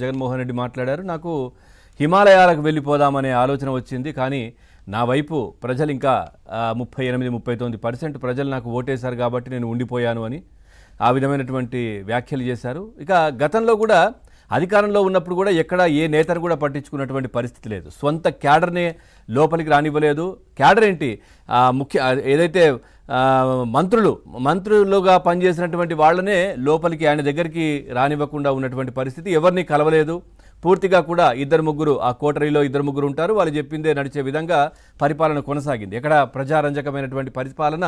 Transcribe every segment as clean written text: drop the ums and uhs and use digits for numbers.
జగన్మోహన్ రెడ్డి మాట్లాడారు. నాకు హిమాలయాలకు వెళ్ళిపోదామనే ఆలోచన వచ్చింది. కానీ నా వైపు ప్రజలు ఇంకా 38-39% ప్రజలు నాకు ఓటేశారు కాబట్టి నేను ఉండిపోయాను అని ఆ విధమైనటువంటి వ్యాఖ్యలు చేశారు. ఇక గతంలో కూడా అధికారంలో ఉన్నప్పుడు కూడా ఎక్కడ ఏ నేతను కూడా పట్టించుకున్నటువంటి పరిస్థితి లేదు. స్వంత క్యాడర్నే లోపలికి రానివ్వలేదు. క్యాడర్ ఏంటి, ఏదైతే మంత్రులుగా పనిచేసినటువంటి వాళ్ళనే లోపలికి ఆయన దగ్గరికి రానివ్వకుండా ఉన్నటువంటి పరిస్థితి. ఎవరిని కలవలేదు. పూర్తిగా కూడా ఆ కోటరీలో 2-3 ఉంటారు. వాళ్ళు చెప్పిందే నడిచే విధంగా పరిపాలన కొనసాగింది. ఎక్కడ ప్రజారంజకమైనటువంటి పరిపాలన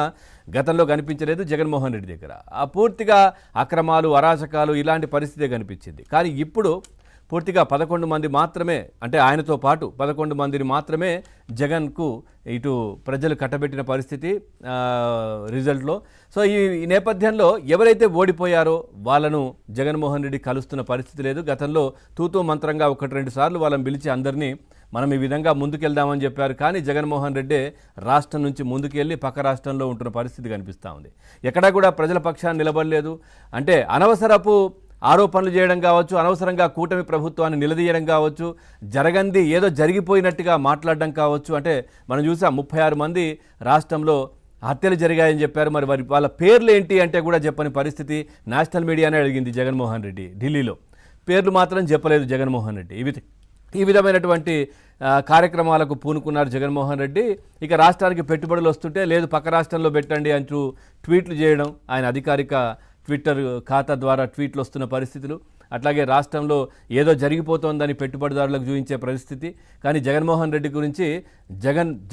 గతంలో కనిపించలేదు జగన్మోహన్ రెడ్డి దగ్గర. పూర్తిగా అక్రమాలు, అరాచకాలు ఇలాంటి పరిస్థితే కనిపించింది. కానీ ఇప్పుడు పూర్తిగా 11 మంది మాత్రమే, అంటే ఆయనతో పాటు 11 మందిని మాత్రమే జగన్కు ఇటు ప్రజలు కట్టబెట్టిన పరిస్థితి రిజల్ట్లో. సో ఈ నేపథ్యంలో ఎవరైతే ఓడిపోయారో వాళ్ళను జగన్మోహన్ రెడ్డి కలుస్తున్న పరిస్థితి లేదు. గతంలో తూతూ మంత్రంగా 1-2 సార్లు వాళ్ళని పిలిచి అందరినీ మనం ఈ విధంగా ముందుకెళ్దామని చెప్పారు. కానీ జగన్మోహన్ రెడ్డి రాష్ట్రం నుంచి ముందుకెళ్ళి పక్క రాష్ట్రంలో ఉంటున్న పరిస్థితి కనిపిస్తూ ఉంది. ఎక్కడా కూడా ప్రజల పక్షాన్ని నిలబడలేదు. అంటే అనవసరపు ఆరోపణలు చేయడం కావచ్చు, అనవసరంగా కూటమి ప్రభుత్వాన్ని నిలదీయడం కావచ్చు, జరగంది ఏదో జరిగిపోయినట్టుగా మాట్లాడడం కావచ్చు. అంటే మనం చూసాం 36 మంది రాష్ట్రంలో హత్యలు జరిగాయని చెప్పారు. మరి వాళ్ళ పేర్లు ఏంటి అంటే కూడా చెప్పని పరిస్థితి నేషనల్ మీడియానే అడిగింది జగన్మోహన్ రెడ్డి. ఢిల్లీలో పేర్లు మాత్రం చెప్పలేదు జగన్మోహన్ రెడ్డి. ఈ విధమైనటువంటి కార్యక్రమాలకు పూనుకున్నారు జగన్మోహన్ రెడ్డి. ఇక రాష్ట్రానికి పెట్టుబడులు వస్తుంటే లేదు పక్క రాష్ట్రంలో పెట్టండి అంటూ ట్వీట్లు చేయడం, ఆయన అధికారిక ట్విట్టర్ ఖాతా ద్వారా ట్వీట్లు వస్తున్న పరిస్థితులు. అట్లాగే రాష్ట్రంలో ఏదో జరిగిపోతోందని పెట్టుబడిదారులకు చూపించే పరిస్థితి. కానీ జగన్మోహన్ రెడ్డి గురించి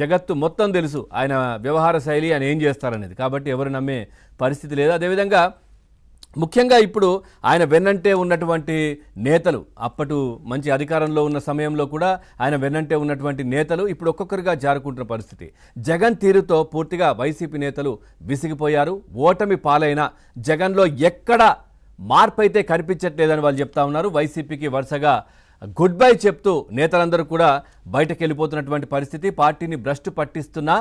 జగత్తు మొత్తం తెలుసు, ఆయన వ్యవహార శైలి, ఆయన ఏం చేస్తారనేది. కాబట్టి ఎవరు నమ్మే పరిస్థితి లేదు. అదేవిధంగా ముఖ్యంగా ఇప్పుడు ఆయన వెన్నంటే ఉన్నటువంటి నేతలు, అప్పటి మంచి అధికారంలో ఉన్న సమయంలో కూడా ఆయన వెన్నంటే ఉన్నటువంటి నేతలు ఇప్పుడు ఒక్కొక్కరిగా జారుకుంటున్న పరిస్థితి. జగన్ తీరుతో పూర్తిగా వైసీపీ నేతలు విసిగిపోయారు. ఓటమి పాలైన జగన్లో ఎక్కడ మార్పు అయితే కనిపించట్లేదని వాళ్ళు చెప్తా ఉన్నారు. వైసీపీకి వరుసగా గుడ్ బై చెప్తూ నేతలందరూ కూడా బయటకు వెళ్ళిపోతున్నటువంటి పరిస్థితి. పార్టీని భ్రష్టు పట్టిస్తున్న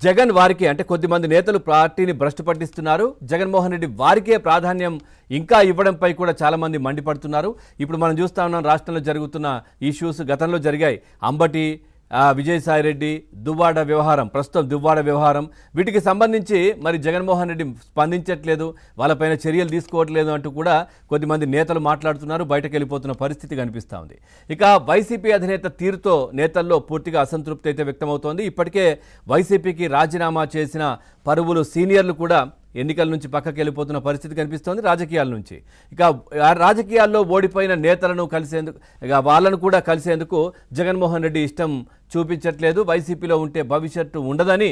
జగన్ వారికి, అంటే కొద్దిమంది నేతలు పార్టీని భ్రష్టు పట్టిస్తున్నారు. జగన్మోహన్ రెడ్డి వారికే ప్రాధాన్యం ఇంకా ఇవ్వడంపై కూడా చాలామంది మండిపడుతున్నారు. ఇప్పుడు మనం చూస్తా ఉన్నాం రాష్ట్రంలో జరుగుతున్న ఇష్యూస్. గతంలో జరిగాయి అంబటి, విజయసాయిరెడ్డి, దువ్వాడ వ్యవహారం, ప్రస్తుతం దువ్వాడ వ్యవహారం. వీటికి సంబంధించి మరి జగన్మోహన్ రెడ్డి స్పందించట్లేదు, వాళ్ళపైన చర్యలు తీసుకోవట్లేదు అంటూ కూడా కొద్దిమంది నేతలు మాట్లాడుతున్నారు. బయటకు వెళ్ళిపోతున్న పరిస్థితి కనిపిస్తూ ఉంది. ఇక వైసీపీ అధినేత తీరుతో నేతల్లో పూర్తిగా అసంతృప్తి అయితే వ్యక్తమవుతోంది. ఇప్పటికే వైసీపీకి రాజీనామా చేసిన పరువులు సీనియర్లు కూడా ఎన్నికల నుంచి పక్కకి వెళ్ళిపోతున్న పరిస్థితి కనిపిస్తోంది రాజకీయాల నుంచి. ఇక రాజకీయాల్లో ఓడిపోయిన నేతలను కలిసేందుకు, ఇక వాళ్ళను కూడా కలిసేందుకు జగన్మోహన్ రెడ్డి ఇష్టం చూపించట్లేదు. వైసీపీలో ఉంటే భవిష్యత్తు ఉండదని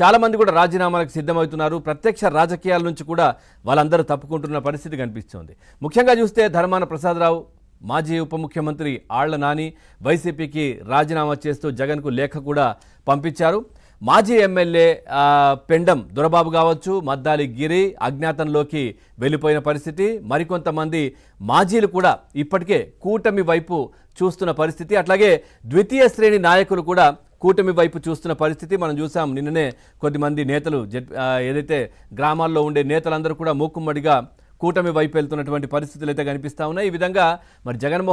చాలామంది కూడా రాజీనామాలకు సిద్ధమవుతున్నారు. ప్రత్యక్ష రాజకీయాల నుంచి కూడా వాళ్ళందరూ తప్పుకుంటున్న పరిస్థితి కనిపిస్తోంది. ముఖ్యంగా చూస్తే ధర్మాన ప్రసాదరావు, మాజీ ఉప ముఖ్యమంత్రి ఆళ్ల నాని వైసీపీకి రాజీనామా చేస్తూ జగన్కు లేఖ కూడా పంపించారు. మాజీ ఎమ్మెల్యే పెండం దొరబాబు కావచ్చు, మద్దాలి గిరి అజ్ఞాతంలోకి వెళ్ళిపోయిన పరిస్థితి. మరికొంతమంది మాజీలు కూడా ఇప్పటికే కూటమి వైపు చూస్తున్న పరిస్థితి. అట్లాగే ద్వితీయ శ్రేణి నాయకులు కూడా కూటమి వైపు చూస్తున్న పరిస్థితి మనం చూసాం. నిన్ననే కొద్దిమంది నేతలు, ఏదైతే గ్రామాల్లో ఉండే నేతలందరూ కూడా మూకుమ్మడిగా కూటమి వైపు వెళ్తున్నటువంటి పరిస్థితులు అయితే కనిపిస్తూ ఉన్నాయి. ఈ విధంగా మరి జగన్మోహన్